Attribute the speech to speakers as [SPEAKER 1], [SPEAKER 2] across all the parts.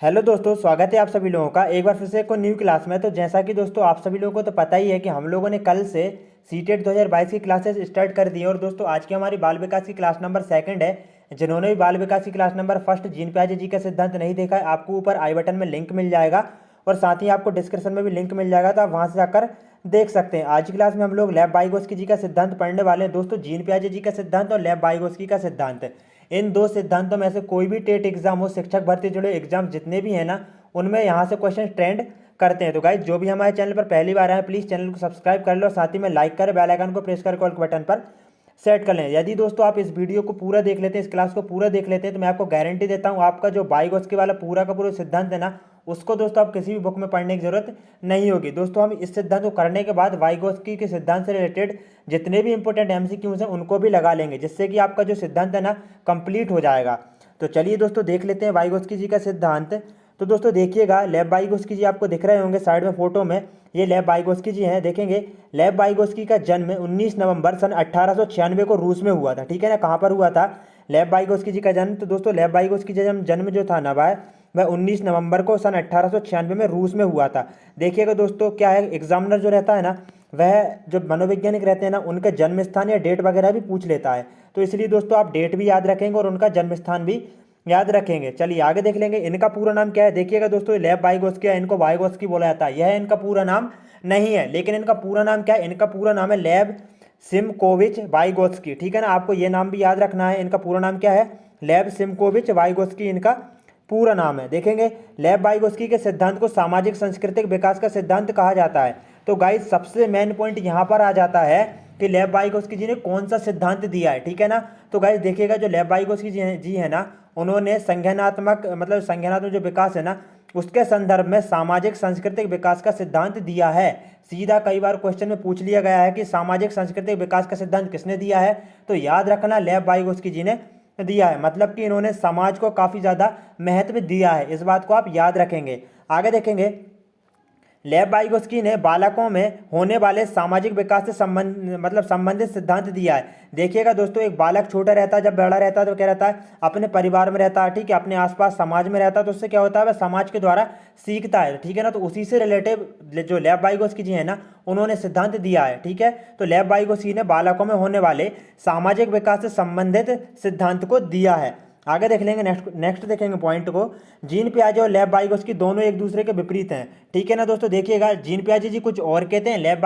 [SPEAKER 1] Hello दोस्तों, स्वागत है आप सभी लोगों का एक बार फिर से एक न्यू क्लास में। तो जैसा कि दोस्तों आप सभी लोगों को तो पता ही है कि हम लोगों ने कल से सीटेट 2022 की क्लासेस स्टार्ट कर दी है। और दोस्तों आज की हमारी बाल विकास की क्लास नंबर सेकंड है। जिन्होंने भी बाल विकास की क्लास नंबर फर्स्ट जीन प्याजे जी का सिद्धांत नहीं देखा है, आपको ऊपर आई बटन में लिंक मिल जाएगा और साथ ही आपको डिस्क्रिप्शन में भी लिंक मिल जाएगा, तो आप वहाँ से जाकर देख सकते हैं। आज की क्लास में हम लोग लैब बाइगोस्की जी का सिद्धांत पढ़ने वाले हैं दोस्तों। जीन प्याजे जी का सिद्धांत और लैब बाइगोस्की का सिद्धांत, इन दो सिद्धांतों में से कोई भी टेट एग्जाम हो, शिक्षक भर्ती जुड़े एग्जाम जितने भी हैं ना, उनमें यहाँ से क्वेश्चन ट्रेंड करते हैं। तो गाइज जो भी हमारे चैनल पर पहली बार आए प्लीज़ चैनल को सब्सक्राइब कर लो, साथ ही में लाइक करें, बेल आइकन को प्रेस करके ऑल के बटन पर सेट कर लें। यदि दोस्तों आप इस वीडियो को पूरा देख लेते हैं, इस क्लास को पूरा देख लेते हैं, तो मैं आपको गारंटी देता हूँ आपका जो बाइगोस्की वाला पूरा का पूरा सिद्धांत है ना, उसको दोस्तों आप किसी भी बुक में पढ़ने की जरूरत नहीं होगी। दोस्तों हम इस सिद्धांत को करने के बाद वाइगोस्की के सिद्धांत से रिलेटेड जितने भी इंपॉर्टेंट एमसीक्यूज हैं उनको भी लगा लेंगे, जिससे कि आपका जो सिद्धांत है ना कंप्लीट हो जाएगा। तो चलिए दोस्तों देख लेते हैं वाइगोस्की जी का सिद्धांत। तो दोस्तों देखिएगा, लेव वाइगोस्की जी आपको दिख रहे होंगे साइड में फोटो में, ये लेव वाइगोस्की जी हैं। देखेंगे लेव वाइगोस्की का जन्म 19 नवंबर सन 1896 को रूस में हुआ था। ठीक है ना, कहाँ पर हुआ था लेव वाइगोस्की जी का जन्म? तो दोस्तों लेव वाइगोस्की जी जन्म जो था ना वह 19 नवंबर को सन 1896 में रूस में हुआ था। देखिएगा दोस्तों क्या है, एग्जामिनर जो रहता है ना, वह जो मनोवैज्ञानिक रहते हैं ना, उनका जन्म स्थान या डेट वगैरह भी पूछ लेता है। तो इसलिए दोस्तों आप डेट भी याद रखेंगे और उनका जन्म स्थान भी याद रखेंगे। चलिए आगे देख लेंगे इनका पूरा नाम क्या है। देखिएगा दोस्तों लेव वाइगोस्की है, इनको वाइगोस्की बोला जाता है, यह इनका पूरा नाम नहीं है। लेकिन इनका पूरा नाम क्या है? इनका पूरा नाम है लेव सिमकोविच वाइगोस्की। ठीक है ना, आपको यह नाम भी याद रखना है। इनका पूरा नाम क्या है? लेव सिमकोविच वाइगोस्की इनका पूरा नाम है। देखेंगे लेव वाइगोस्की के सिद्धांत को सामाजिक सांस्कृतिक विकास का सिद्धांत कहा जाता है। तो गाइस सबसे मेन पॉइंट यहाँ पर आ जाता है कि लेव वाइगोस्की जी ने कौन सा सिद्धांत दिया है। ठीक है ना, तो गाइस देखिएगा जो लेव वाइगोस्की जी है ना, उन्होंने संज्ञानात्मक मतलब संज्ञानात्मक जो विकास है ना, उसके संदर्भ में सामाजिक सांस्कृतिक विकास का सिद्धांत दिया है। सीधा कई बार क्वेश्चन में पूछ लिया गया है कि सामाजिक सांस्कृतिक विकास का सिद्धांत किसने दिया है, तो याद रखना लेव वाइगोस्की जी ने दिया है। मतलब कि इन्होंने समाज को काफ़ी ज़्यादा महत्व दिया है, इस बात को आप याद रखेंगे। आगे देखेंगे लेव वाइगोस्की ने बालकों में होने वाले सामाजिक विकास से संबंधित सिद्धांत दिया है। देखिएगा दोस्तों, एक बालक छोटा रहता है, जब बड़ा रहता है तो क्या रहता है? अपने परिवार में रहता है, ठीक है, अपने आसपास समाज में रहता है, तो उससे क्या होता है? वह समाज के द्वारा सीखता है। ठीक है ना, तो उसी से रिलेटिव जो लेव वाइगोस्की जी है ना, उन्होंने सिद्धांत दिया है। ठीक है, तो लेव वाइगोस्की ने बालकों में होने वाले सामाजिक विकास से संबंधित सिद्धांत को दिया है। आगे देख लेंगे, नेक्स्ट देखेंगे पॉइंट को। जीन पियाजे और लेव वाइगोस्की दोनों एक दूसरे के विपरीत हैं। ठीक है ना दोस्तों, देखिएगा जीन पियाजे जी कुछ और कहते हैं, लेव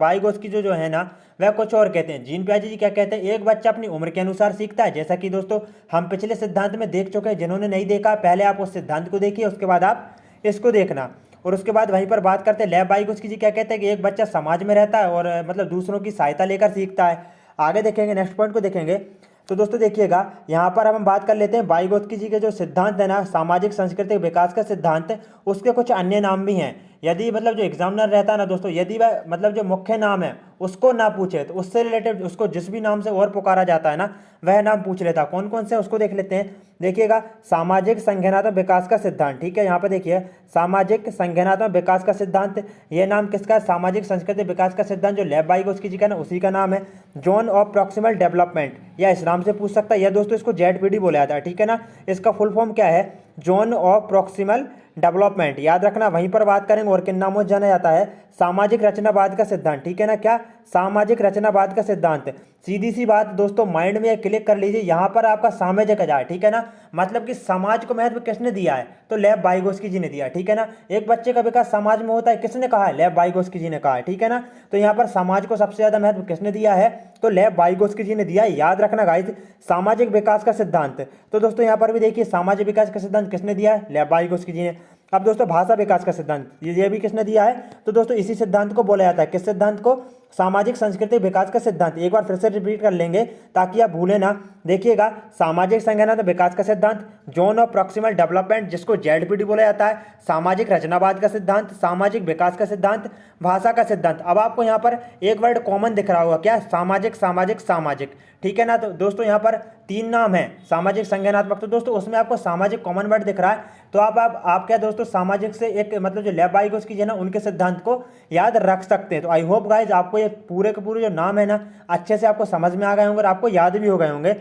[SPEAKER 1] वाइगोस्की जो है ना, वह कुछ और कहते हैं। जीन पियाजे जी क्या कहते हैं? एक बच्चा अपनी उम्र के अनुसार सीखता है, जैसा कि दोस्तों हम पिछले सिद्धांत में देख चुके हैं। जिन्होंने नहीं देखा पहले आप उस सिद्धांत को देखिए, उसके बाद आप इसको देखना, और उसके बाद वहीं पर बात करते हैं। लेव वाइगोस्की जी क्या कहते हैं कि एक बच्चा समाज में रहता है और मतलब दूसरों की सहायता लेकर सीखता है। आगे देखेंगे, नेक्स्ट पॉइंट को देखेंगे। तो दोस्तों देखिएगा यहाँ पर हम बात कर लेते हैं वाइगोस्की जी के जो सिद्धांत है ना, सामाजिक सांस्कृतिक विकास का सिद्धांत, उसके कुछ अन्य नाम भी हैं। यदि मतलब जो एग्जामिनर रहता है ना दोस्तों, यदि वह मतलब जो मुख्य नाम है उसको ना पूछे, तो उससे रिलेटेड उसको जिस भी नाम से और पुकारा जाता है ना, वह नाम पूछ लेता। कौन कौन से उसको देख लेते हैं। देखिएगा सामाजिक संज्ञानात्मक विकास का सिद्धांत। ठीक है, यहाँ पर देखिए सामाजिक संज्ञानात्मक विकास का सिद्धांत, यह नाम किसका? सामाजिक सांस्कृतिक विकास का सिद्धांत जो लेव वाइगोस्की जी का ना, उसी का नाम है। जोन ऑफ प्रॉक्सिमल डेवलपमेंट, या इस नाम से पूछ सकता है, या दोस्तों इसको जेडपीडी बोला जाता है। ठीक है ना, इसका फुल फॉर्म क्या है? जोन ऑफ प्रॉक्सिमल डेवलपमेंट, याद रखना। वहीं पर बात करेंगे और किन नामों से जाना जाता है? सामाजिक रचनावाद का सिद्धांत। ठीक है ना, क्या? सामाजिक रचनावाद का सिद्धांत। सीधी सी बात दोस्तों, माइंड में क्लिक कर लीजिए, यहाँ पर आपका सामाजिक आ जाए। ठीक है ना, मतलब कि समाज को महत्व किसने दिया है? तो लेव वाइगोस्की जी ने दिया। ठीक है ना, एक बच्चे का विकास समाज में होता है, किसने कहा है? लेव वाइगोस्की जी ने कहा है। ठीक है ना, तो यहाँ पर समाज को सबसे ज्यादा महत्व किसने दिया है? तो लेव वाइगोस्की जी ने दिया है। याद रखना गाइस, सामाजिक विकास का सिद्धांत। तो दोस्तों यहाँ पर भी देखिए सामाजिक विकास का सिद्धांत किसने दिया है? लेव वाइगोस्की जी ने। अब दोस्तों भाषा विकास का सिद्धांत, ये भी किसने दिया है? तो दोस्तों इसी सिद्धांत को बोला जाता है, किस सिद्धांत को? सामाजिक सांस्कृतिक विकास का सिद्धांत। एक बार फिर से रिपीट कर लेंगे ताकि आप भूले ना। देखिएगा सामाजिक संज्ञानात्मक विकास का सिद्धांत, जोन ऑफ प्रॉक्सिमल डेवलपमेंट जिसको जेडपीडी बोला जाता है, सामाजिक रचनावाद का सिद्धांत, सामाजिक विकास का सिद्धांत, भाषा का सिद्धांत। अब आपको यहाँ पर एक वर्ड कॉमन दिख रहा होगा, क्या? सामाजिक सामाजिक सामाजिक। ठीक है ना, तो दोस्तों यहाँ पर तीन नाम है सामाजिक संज्ञानात्मक, तो दोस्तों उसमें आपको सामाजिक कॉमन वर्ड दिख रहा है। तो आप क्या दोस्तों सामाजिक से एक मतलब जो लेव वाइगोस्की जी है ना, उनके सिद्धांत को याद रख सकते हैं। तो आई होप गाइज आपको ये पूरे के पूरे जो नाम है ना अच्छे से आपको समझ में आ गए होंगे और आपको याद भी हो गए होंगे।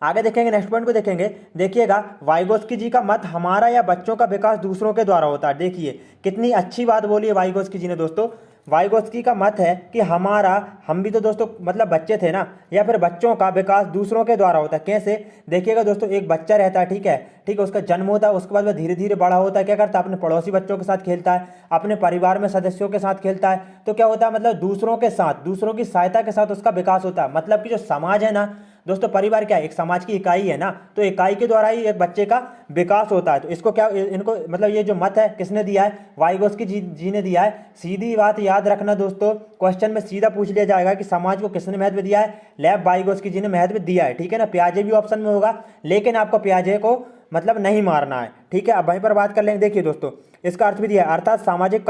[SPEAKER 1] आगे देखेंगे, नेक्स्ट पॉइंट को देखेंगे। देखिएगा, वाइगोस्की जी का मत, हमारा या बच्चों का विकास दूसरों के द्वारा होता है। देखिए कितनी अच्छी बात बोली है वाइगोस्की जी ने दोस्तों। वाइगोस्की का मत है कि हमारा, हम भी तो दोस्तों मतलब बच्चे थे ना, या फिर बच्चों का विकास दूसरों के द्वारा होता है। कैसे? देखिएगा दोस्तों, एक बच्चा रहता है, ठीक है, उसका जन्म होता है, उसके बाद वह धीरे धीरे बड़ा होता है, क्या करता है, अपने पड़ोसी बच्चों के साथ खेलता है, अपने परिवार में सदस्यों के साथ खेलता है। तो क्या होता है, मतलब दूसरों के साथ, दूसरों की सहायता के साथ उसका विकास होता है। मतलब कि जो समाज है ना दोस्तों, परिवार क्या है, एक समाज की इकाई है ना, तो इकाई के द्वारा ही एक बच्चे का विकास होता है। तो इसको क्या, इनको मतलब ये जो मत है किसने दिया है, वाइगोस्की जी ने दिया है। सीधी बात याद रखना दोस्तों, क्वेश्चन में सीधा पूछ लिया जाएगा कि समाज को किसने महत्व दिया है, लेव वाइगोस्की जी ने महत्व दिया है, ठीक है ना। पियाजे भी ऑप्शन में होगा, लेकिन आपको पियाजे को मतलब नहीं मारना है, ठीक है। अब वहीं पर बात कर लेंगे। देखिए दोस्तों, इसका अर्थ भी दिया है, अर्थात सामाजिक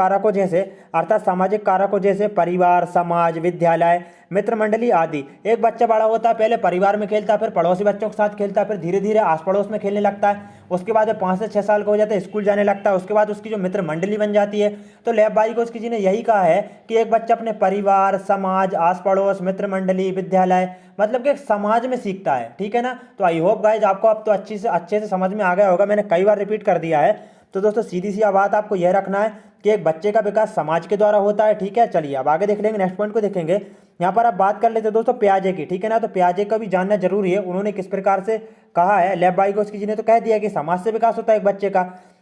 [SPEAKER 1] कारकों जैसे परिवार, समाज, विद्यालय, मित्र मंडली आदि। एक बच्चा बड़ा होता है, पहले परिवार में खेलता है, फिर पड़ोसी बच्चों के साथ खेलता है, फिर धीरे धीरे आस पड़ोस में खेलने लगता है। उसके बाद 5 से 6 साल का हो जाता है, स्कूल जाने लगता है। उसके बाद उसकी जो मित्र मंडली बन जाती है। तो लेव वाइगोस्की जी ने यही कहा है कि एक बच्चा अपने परिवार, समाज, आस पड़ोस, मित्र मंडली, विद्यालय, मतलब कि एक समाज में सीखता है, ठीक है ना। तो आई होप गाइज आपको अब तो अच्छे से समझ में आ गया होगा, मैंने कई बार रिपीट कर दिया है। तो दोस्तों सीधी सी बात आपको यह रखना है कि एक बच्चे का विकास समाज के द्वारा होता है, ठीक है। चलिए अब आगे देख लेंगे, नेक्स्ट पॉइंट को देखेंगे। यहाँ पर आप बात कर लेते हैं दोस्तों पियाजे की, ठीक है ना। तो पियाजे का भी जानना जरूरी है, उन्होंने किस प्रकार से कहा है। लेव वाइगोस्की जी ने तो कह दिया कि समाज से विकास होता है एक बच्चे का।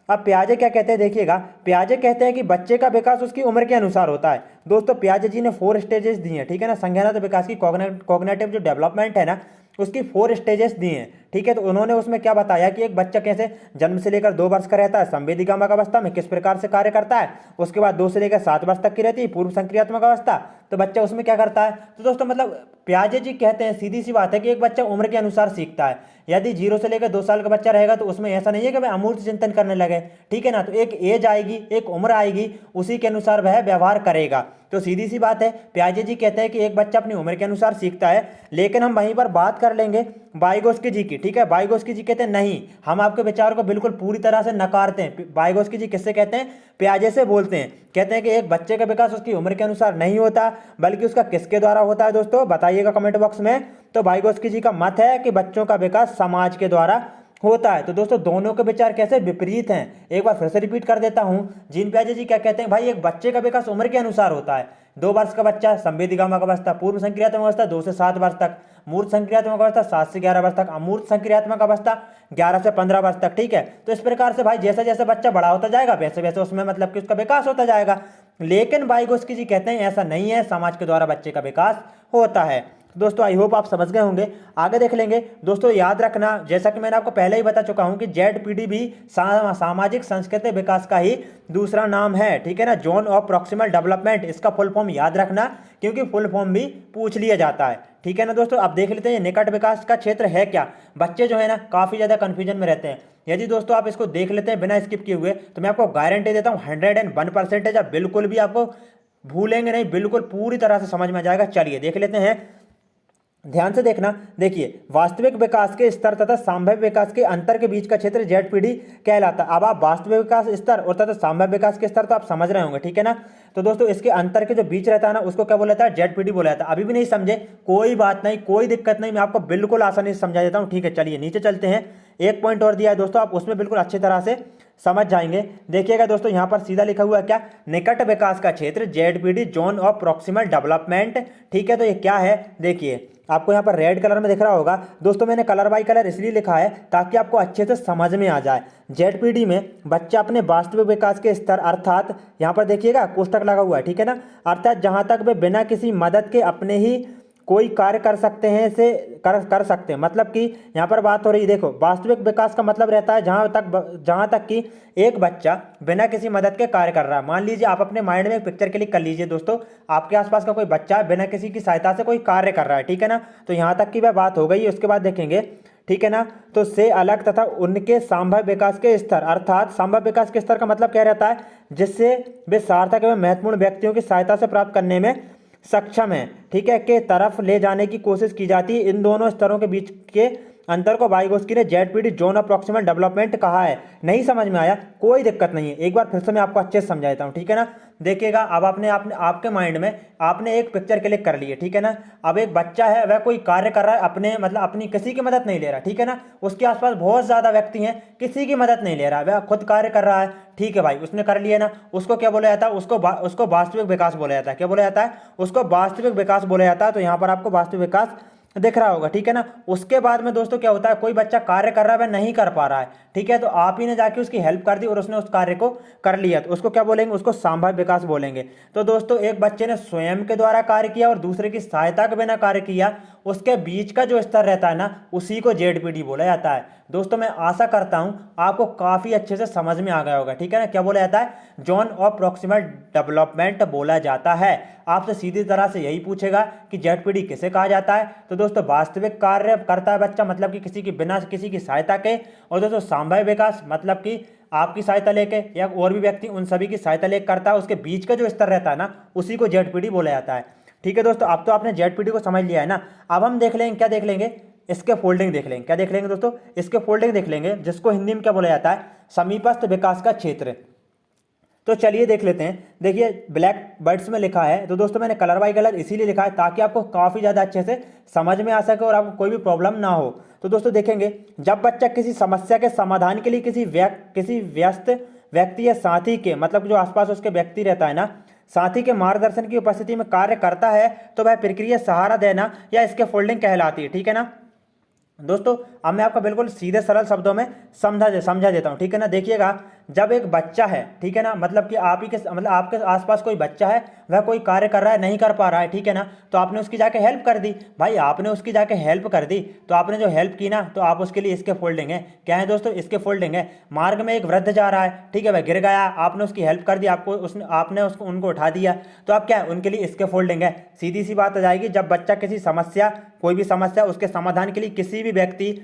[SPEAKER 1] अब पियाजे क्या कहते हैं, देखिएगा, पियाजे कहते हैं कि बच्चे का विकास उसकी उम्र के अनुसार होता है। दोस्तों पियाजे जी ने 4 स्टेजेस दिए हैं, ठीक है ना। संज्ञानात्मक विकास की, कॉग्निटिव जो डेवलपमेंट है ना, उसकी 4 स्टेजेस दिए हैं, ठीक है। तो उन्होंने उसमें क्या बताया कि एक बच्चा कैसे जन्म से लेकर 2 वर्ष का रहता है, संवेदीगामक अवस्था में किस प्रकार से कार्य करता है। उसके बाद 2 से लेकर 7 वर्ष तक की रहती है पूर्व संक्रियात्मक अवस्था, तो बच्चा उसमें क्या करता है। तो दोस्तों मतलब पियाजे जी कहते हैं, सीधी सी बात है कि एक बच्चा उम्र के अनुसार सीखता है। यदि 0 से लेकर 2 साल का बच्चा रहेगा तो उसमें ऐसा नहीं है कि वह अमूर्त चिंतन करने लगे, ठीक है ना। तो एक एज आएगी, एक उम्र आएगी, उसी के अनुसार वह व्यवहार करेगा। तो सीधी सी बात है, पियाजे जी कहते हैं कि एक बच्चा अपनी उम्र के अनुसार सीखता है। लेकिन हम वहीं पर बात कर लेंगे वाइगोस्की जी की, ठीक है। वाइगोस्की जी कहते हैं नहीं, हम आपके विचार को बिल्कुल पूरी तरह से नकारते हैं। वाइगोस्की जी किससे कहते हैं, पियाजे से बोलते हैं। कहते हैं कि एक बच्चे का विकास उसकी उम्र के अनुसार नहीं होता, बल्कि उसका किसके द्वारा होता है। दोस्तों बताइएगा कमेंट बॉक्स में। तो वाइगोस्की जी का मत है कि बच्चों का विकास समाज के द्वारा होता है। तो दोस्तों दोनों के विचार कैसे विपरीत हैं, एक बार फिर से रिपीट कर देता हूं। जीन पियाजे जी क्या कहते हैं, भाई एक बच्चे का विकास उम्र के अनुसार होता है। 2 वर्ष का बच्चा संवेदीगामक अवस्था, पूर्व संक्रियात्मक अवस्था 2 से 7 वर्ष तक, मूर्त संक्रियात्मक अवस्था 7 से 11 वर्ष तक, अमूर्त संक्रियात्मक अवस्था 11 से 15 वर्ष तक, ठीक है। तो इस प्रकार से भाई जैसे जैसे बच्चा बड़ा होता जाएगा वैसे वैसे उसमें मतलब कि उसका विकास होता जाएगा। लेकिन वाइगोस्की जी कहते हैं ऐसा नहीं है, समाज के द्वारा बच्चे का विकास होता है। दोस्तों आई होप आप समझ गए होंगे। आगे देख लेंगे दोस्तों, याद रखना जैसा कि मैंने आपको पहले ही बता चुका हूं कि ZPD भी सामाजिक सांस्कृतिक विकास का ही दूसरा नाम है, ठीक है ना। जोन ऑफ प्रॉक्सिमल डेवलपमेंट, इसका फुल फॉर्म याद रखना, क्योंकि फुल फॉर्म भी पूछ लिया जाता है, ठीक है ना। दोस्तों अब देख लेते हैं निकट विकास का क्षेत्र है क्या। बच्चे जो है ना काफ़ी ज़्यादा कन्फ्यूजन में रहते हैं। यदि दोस्तों आप इसको देख लेते हैं बिना स्किप किए हुए, तो मैं आपको गारंटी देता हूँ 101% आप बिल्कुल भी आपको भूलेंगे नहीं, बिल्कुल पूरी तरह से समझ में आ जाएगा। चलिए देख लेते हैं, ध्यान से देखना। देखिए, वास्तविक विकास के स्तर तथा संभाव्य विकास के अंतर के बीच का क्षेत्र ZPD कहलाता है। अब आप वास्तविक विकास स्तर और तथा संभाव्य विकास के स्तर तो आप समझ रहे होंगे, ठीक है ना। तो दोस्तों इसके अंतर के जो बीच रहता है ना, उसको क्या बोला जाता है, ZPD बोला जाता है। अभी भी नहीं समझे, कोई बात नहीं, कोई दिक्कत नहीं, मैं आपको बिल्कुल आसानी से समझा देता हूँ, ठीक है। चलिए नीचे चलते हैं, एक पॉइंट और दिया है दोस्तों, आप उसमें बिल्कुल अच्छी तरह से समझ जाएंगे। देखिएगा दोस्तों, यहाँ पर सीधा लिखा हुआ है क्या, निकट विकास का क्षेत्र ZPD, zone of proximal development, ठीक है। तो ये क्या है, देखिए आपको यहाँ पर रेड कलर में दिख रहा होगा। दोस्तों मैंने कलर बाई कलर इसलिए लिखा है ताकि आपको अच्छे से समझ में आ जाए। ZPD में बच्चा अपने वास्तविक विकास के स्तर, अर्थात यहाँ पर देखिएगा कोष्टक लगा हुआ है, ठीक है ना, अर्थात जहाँ तक वे बिना किसी मदद के अपने ही कोई कार्य कर सकते हैं से कर सकते हैं। मतलब कि यहाँ पर बात हो रही है, देखो वास्तविक विकास का मतलब रहता है जहाँ तक कि एक बच्चा बिना किसी मदद के कार्य कर रहा है। मान लीजिए आप अपने माइंड में एक पिक्चर क्लिक कर लीजिए दोस्तों, आपके आसपास का कोई बच्चा बिना किसी की सहायता से कोई कार्य कर रहा है, ठीक है ना। तो यहाँ तक की वह बात हो गई। उसके बाद देखेंगे, ठीक है ना, तो से अलग तथा उनके संभाव्य विकास के स्तर, अर्थात संभाव्य विकास के स्तर का मतलब क्या रहता है, जिससे वे सार्थक एवं महत्वपूर्ण व्यक्तियों की सहायता से प्राप्त करने में सक्षम है, ठीक है, के तरफ ले जाने की कोशिश की जाती है। इन दोनों स्तरों के बीच के अंतर को वाइगोस्की ने ZPD zone of proximal development कहा है। नहीं समझ में आया, कोई दिक्कत नहीं है, एक बार फिर से मैं आपको अच्छे से समझा देता हूँ, ठीक है ना। देखिएगा, अब आपने आपके माइंड में आपने एक पिक्चर क्लिक कर ली है, ठीक है ना। अब एक बच्चा है, वह कोई कार्य कर रहा है, अपने मतलब अपनी किसी की मदद नहीं ले रहा, ठीक है ना। उसके आसपास बहुत ज़्यादा व्यक्ति हैं, किसी की मदद नहीं ले रहा, वह खुद कार्य कर रहा है, ठीक है भाई, उसने कर लिया ना। उसको क्या बोला जाता है? उसको वास्तविक विकास बोला जाता है। क्या बोला जाता है? उसको वास्तविक विकास बोला जाता है। तो यहाँ पर आपको वास्तविक विकास दिख रहा होगा, ठीक है ना। उसके बाद में दोस्तों क्या होता है, कोई बच्चा कार्य कर रहा है, वह नहीं कर पा रहा है, ठीक है, तो आप ही ने जाके उसकी हेल्प कर दी और उसने उस कार्य को कर लिया, तो उसको क्या बोलेंगे? उसको संभाव्य विकास बोलेंगे। तो दोस्तों एक बच्चे ने स्वयं के द्वारा कार्य किया और दूसरे की सहायता के बिना कार्य किया, उसके बीच का जो स्तर रहता है ना, उसी को जेडपीडी बोला जाता है। दोस्तों मैं आशा करता हूं आपको काफी अच्छे से समझ में आ गया होगा, ठीक है ना। क्या बोला जाता है? जोन ऑफ प्रॉक्सिमल डेवलपमेंट बोला जाता है। आपसे सीधी तरह से यही पूछेगा कि जेडपीडी किसे कहा जाता है, तो दोस्तों वास्तविक कार्य करता है बच्चा, मतलब कि किसी की बिना किसी की सहायता के। और दोस्तों संभाव्य विकास मतलब कि आपकी सहायता लेके या और भी व्यक्ति उन सभी की सहायता लेकर करता है, उसके बीच का जो स्तर रहता है ना, उसी को जेडपीडी बोला जाता है, ठीक है दोस्तों। अब तो आपने जेडपीडी को समझ लिया है ना। अब हम देख लेंगे, क्या देख लेंगे? इसके फोल्डिंग देख लेंगे। क्या देख लेंगे दोस्तों? इसके फोल्डिंग देख लेंगे, जिसको हिंदी में क्या बोला जाता है? समीपस्थ विकास का क्षेत्र। तो चलिए देख लेते हैं। देखिए ब्लैक बर्ड्स में लिखा है, तो दोस्तों मैंने कलर बाय कलर इसीलिए लिखा है ताकि आपको काफ़ी ज़्यादा अच्छे से समझ में आ सके और आपको कोई भी प्रॉब्लम ना हो। तो दोस्तों देखेंगे, जब बच्चा किसी समस्या के समाधान के लिए किसी व्यस्त व्यक्ति या साथी के, मतलब जो आसपास उसके व्यक्ति रहता है ना, साथी के मार्गदर्शन की उपस्थिति में कार्य करता है, तो वह प्रक्रिया सहारा देना या इसके फोल्डिंग कहलाती है, ठीक है ना। दोस्तों अब मैं आपको बिल्कुल सीधे सरल शब्दों में समझा देता हूँ, ठीक है ना। देखिएगा, जब एक बच्चा है, ठीक है ना, मतलब कि आप ही के मतलब आपके आसपास कोई बच्चा है, वह कोई कार्य कर रहा है, नहीं कर पा रहा है, ठीक है ना, तो आपने उसकी जाके हेल्प कर दी। भाई आपने उसकी जाके हेल्प कर दी, तो आपने जो हेल्प की ना, तो आप उसके लिए इसके फोल्डिंग है। क्या है दोस्तों? इसके फोल्डिंग है। मार्ग में एक वृद्ध जा रहा है, ठीक है, वह गिर गया, आपने उसकी हेल्प कर दी, आपने उसको उनको उठा दिया, तो आप क्या है? उनके लिए इसके फोल्डिंग है। सीधी सी बात आ जाएगी, जब बच्चा किसी समस्या, कोई भी समस्या, उसके समाधान के लिए किसी भी व्यक्ति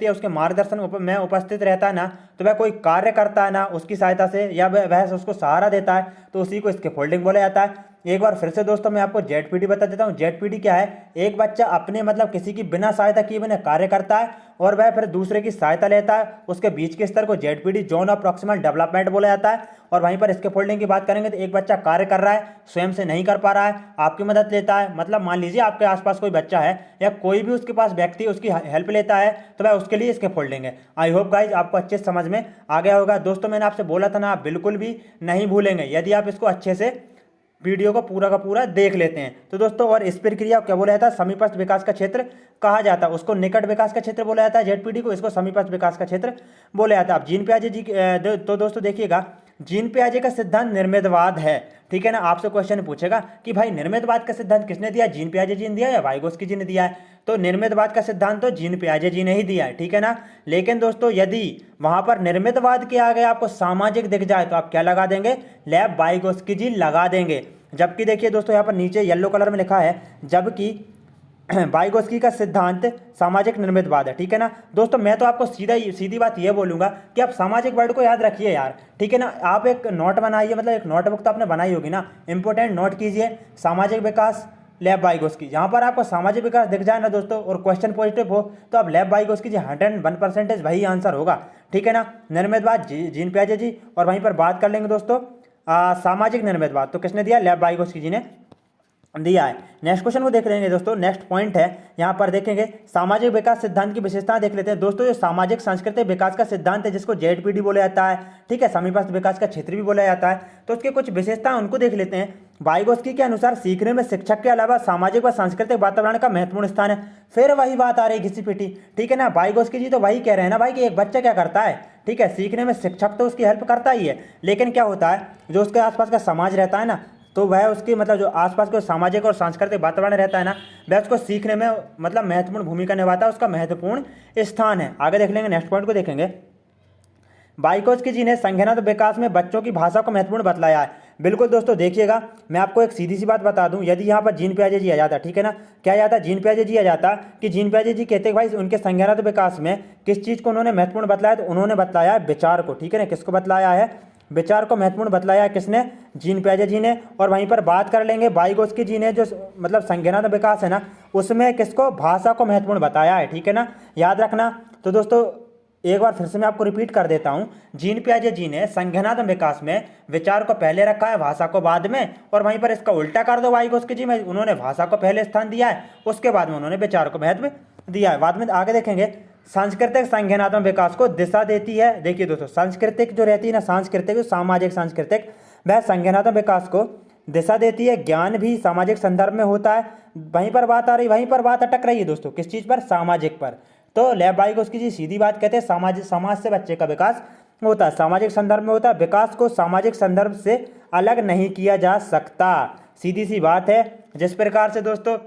[SPEAKER 1] या उसके मार्गदर्शन में उपस्थित रहता है ना, तो वह कोई कार्य करता है ना उसकी सहायता से, या वह उसको सहारा देता है, तो उसी को इसके फोल्डिंग बोला जाता है। एक बार फिर से दोस्तों मैं आपको जेडपीडी बता देता हूँ। जेडपीडी क्या है? एक बच्चा अपने मतलब किसी की बिना सहायता किए बिना कार्य करता है और वह फिर दूसरे की सहायता लेता है, उसके बीच के स्तर को ZPD zone of proximal development बोला जाता है। और वहीं पर इसके फोल्डिंग की बात करेंगे तो एक बच्चा कार्य कर रहा है, स्वयं से नहीं कर पा रहा है, आपकी मदद लेता है, मतलब मान लीजिए आपके आसपास कोई बच्चा है या कोई भी उसके पास व्यक्ति उसकी हेल्प लेता है, तो वह उसके लिए इसके फोल्डिंग है। आई होप गाइज आपको अच्छे से समझ में आ गया होगा। दोस्तों मैंने आपसे बोला था ना, आप बिल्कुल भी नहीं भूलेंगे यदि आप इसको अच्छे से वीडियो को पूरा का पूरा देख लेते हैं। तो दोस्तों और इस प्रक्रिया क्या बोला जाता है? समीपस्थ विकास का क्षेत्र कहा जाता है। उसको निकट विकास का क्षेत्र बोला जाता है जेडपीडी को, इसको समीपस्थ विकास का क्षेत्र बोला जाता है। अब जीन पियाजे जी तो दोस्तों देखिएगा, जीन पियाजे का सिद्धांत निर्मितवाद है, ठीक है ना। आपसे क्वेश्चन पूछेगा कि भाई निर्मितवाद का सिद्धांत किसने दिया? जीन पियाजे जी ने दिया या वाइगोस्की जी ने दिया है? तो निर्मितवाद का सिद्धांत तो जीन पियाजे जी ने ही दिया है, ठीक है ना। लेकिन दोस्तों यदि वहां पर निर्मितवाद के आगे आपको सामाजिक दिख जाए तो आप क्या लगा देंगे? लेव वाइगोस्की जी लगा देंगे। जबकि देखिए दोस्तों यहाँ पर नीचे येलो कलर में लिखा है, जबकि वाइगोस्की का सिद्धांत सामाजिक निर्मितवाद है, ठीक है ना। दोस्तों मैं तो आपको सीधी बात ये बोलूंगा कि आप सामाजिक वर्ड को याद रखिए यार, ठीक है ना। आप एक नोट बनाइए, मतलब एक नोटबुक तो आपने बनाई होगी ना, इंपॉर्टेंट नोट कीजिए सामाजिक विकास लेव वाइगोस्की। जहाँ पर आपको सामाजिक विकास दिख जाए ना दोस्तों और क्वेश्चन पॉजिटिव हो, तो आप लेव वाइगोस्की जी 101% वही आंसर होगा, ठीक है ना। निर्मितवाद जीन पियाजे जी, और वहीं पर बात कर लेंगे दोस्तों सामाजिक निर्मितवाद, तो किसने दिया? लेव वाइगोस्की जी ने दिया है। नेक्स्ट क्वेश्चन को देख लेंगे दोस्तों। नेक्स्ट पॉइंट है, यहाँ पर देखेंगे सामाजिक विकास सिद्धांत की विशेषताएं देख लेते हैं दोस्तों। जो सामाजिक सांस्कृतिक विकास का सिद्धांत है, जिसको जेडपीडी बोला जाता है, ठीक है, समीपस्थ विकास का क्षेत्र भी बोला जाता है, तो उसके कुछ विशेषताएं उनको देख लेते हैं। वाइगोस्की के अनुसार सीखने में शिक्षक के अलावा सामाजिक व सांस्कृतिक वातावरण का महत्वपूर्ण स्थान है। फिर वही बात आ रही घिसी पिटी, ठीक है ना। वाइगोस्की जी तो वही कह रहे हैं ना भाई कि एक बच्चा क्या करता है, ठीक है, सीखने में शिक्षक तो उसकी हेल्प करता ही है, लेकिन क्या होता है जो उसके आसपास का समाज रहता है ना, तो वह उसकी मतलब जो आसपास का सामाजिक और सांस्कृतिक वातावरण रहता है ना, वह उसको सीखने में मतलब महत्वपूर्ण भूमिका निभाता है, उसका महत्वपूर्ण स्थान है। आगे देख लेंगे, नेक्स्ट पॉइंट को देखेंगे। वाइगोस्की जी ने संज्ञानात्मक विकास में बच्चों की भाषा को महत्वपूर्ण बतलाया है। बिल्कुल दोस्तों देखिएगा, मैं आपको एक सीधी सी बात बता दूं, यदि यहाँ पर जीन पियाजे जी आ जाता, ठीक है ना, क्या आ जाता? जीन पियाजे जी आ जाता कि जीन पियाजे जी कहते हैं भाई उनके संज्ञानात्मक विकास में किस चीज़ को उन्होंने महत्वपूर्ण बतलाया, तो उन्होंने बतलाया विचार को, ठीक है ना। किसको बतलाया है? विचार को महत्वपूर्ण बतलाया किसने, जीन पियाजे जी ने। और वहीं पर बात कर लेंगे वाइगोत्स्की जी ने जो मतलब संज्ञानात्मक विकास है ना, उसमें किसको, भाषा को महत्वपूर्ण बताया है, ठीक है ना, याद रखना। तो दोस्तों एक बार फिर से मैं आपको रिपीट कर देता हूं, जीन पियाजे जी ने संज्ञानात्मक विकास में विचार को पहले रखा है, भाषा को बाद में। और वहीं पर इसका उल्टा कर दो वाइगोत्स्की जी में, उन्होंने भाषा को पहले स्थान दिया है, उसके बाद में उन्होंने विचार को महत्व दिया है। बाद में आगे देखेंगे, सांस्कृतिक संज्ञानात्मक विकास को दिशा देती है। देखिए दोस्तों, सांस्कृतिक जो रहती है ना, सांस्कृतिक सामाजिक सांस्कृतिक, वह संज्ञानात्मक विकास को दिशा देती है। ज्ञान भी सामाजिक संदर्भ में होता है। वहीं पर बात आ रही, वहीं पर बात अटक रही है दोस्तों, किस चीज़ पर, सामाजिक पर। तो लेव वाइगोत्स्की जी सीधी बात कहते हैं, समाज से बच्चे का विकास होता है, सामाजिक संदर्भ में होता है। विकास को सामाजिक संदर्भ से अलग नहीं किया जा सकता, सीधी सी बात है। जिस प्रकार से दोस्तों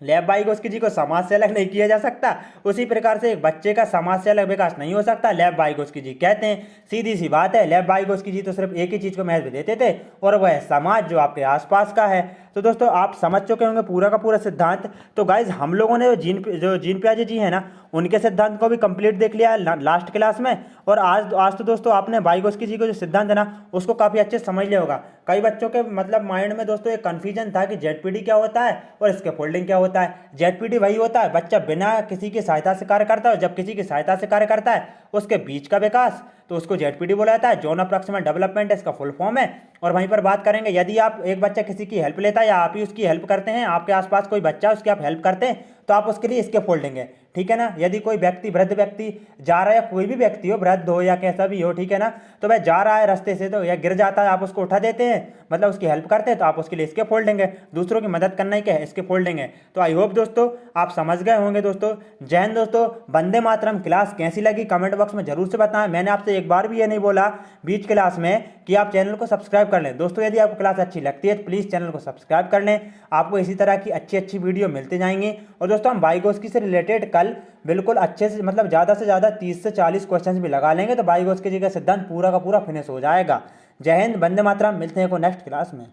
[SPEAKER 1] लेव वाइगोत्स्की जी को समाज से अलग नहीं किया जा सकता, उसी प्रकार से एक बच्चे का समाज से अलग विकास नहीं हो सकता, लेव वाइगोत्स्की जी कहते हैं। सीधी सी बात है, लेव वाइगोत्स्की जी तो सिर्फ एक ही चीज़ को महत्व देते थे, और वह है समाज जो आपके आसपास का है। तो दोस्तों आप समझ चुके होंगे पूरा का पूरा सिद्धांत। तो गाइज हम लोगों ने जो जीन पियाजे जी है ना, उनके सिद्धांत को भी कंप्लीट देख लिया है लास्ट क्लास में। और आज तो दोस्तों आपने वाइगोत्स्की जी को जो सिद्धांत है ना, उसको काफ़ी अच्छे से समझ लिया होगा। कई बच्चों के मतलब माइंड में दोस्तों एक कन्फ्यूजन था कि जेडपीडी क्या होता है और स्कैफोल्डिंग क्या होता है। जेडपीडी वही होता है, बच्चा बिना किसी की सहायता से कार्य करता है, और जब किसी की सहायता से कार्य करता है उसके बीच का विकास, तो उसको जेडपीडी बोला जाता है, जोन ऑफ प्रॉक्सिमल डेवलपमेंट इसका फुल फॉर्म है। और वहीं पर बात करेंगे, यदि आप एक बच्चा किसी की हेल्प लेता है या आप ही उसकी हेल्प करते हैं, आपके आसपास कोई बच्चा उसकी आप हेल्प करते हैं, तो आप उसके लिए स्कैफोल्डिंग है, ठीक है ना। यदि कोई व्यक्ति, वृद्ध व्यक्ति जा रहा है, या कोई भी व्यक्ति हो, वृद्ध हो या कैसा भी हो, ठीक है ना, तो वह जा रहा है रास्ते से, तो या गिर जाता है, आप उसको उठा देते हैं, मतलब उसकी हेल्प करते हैं, तो आप उसके लिए स्कैफोल्डिंग है। दूसरों की मदद करना ही क्या है, स्कैफोल्डिंग है। तो आई होप दोस्तों आप समझ गए होंगे दोस्तों। जय हिंद दोस्तों। वंदे मातरम क्लास कैसी लगी कमेंट बॉक्स में जरूर से बताएं। मैंने आपसे एक बार भी ये नहीं बोला बीच क्लास में कि आप चैनल को सब्सक्राइब कर लें। दोस्तों यदि आपको क्लास अच्छी लगती है तो प्लीज़ चैनल को सब्सक्राइब कर लें, आपको इसी तरह की अच्छी अच्छी वीडियो मिलते जाएंगी। और दोस्तों हम वाइगोत्स्की से रिलेटेड कल बिल्कुल अच्छे से, मतलब ज़्यादा से ज़्यादा 30 से 40 क्वेश्चन भी लगा लेंगे, तो वाइगोत्स्की जी का सिद्धांत पूरा का पूरा फिनिश हो जाएगा। जय हिंद, वंदे मातरम। मिलते हैं को नेक्स्ट क्लास में।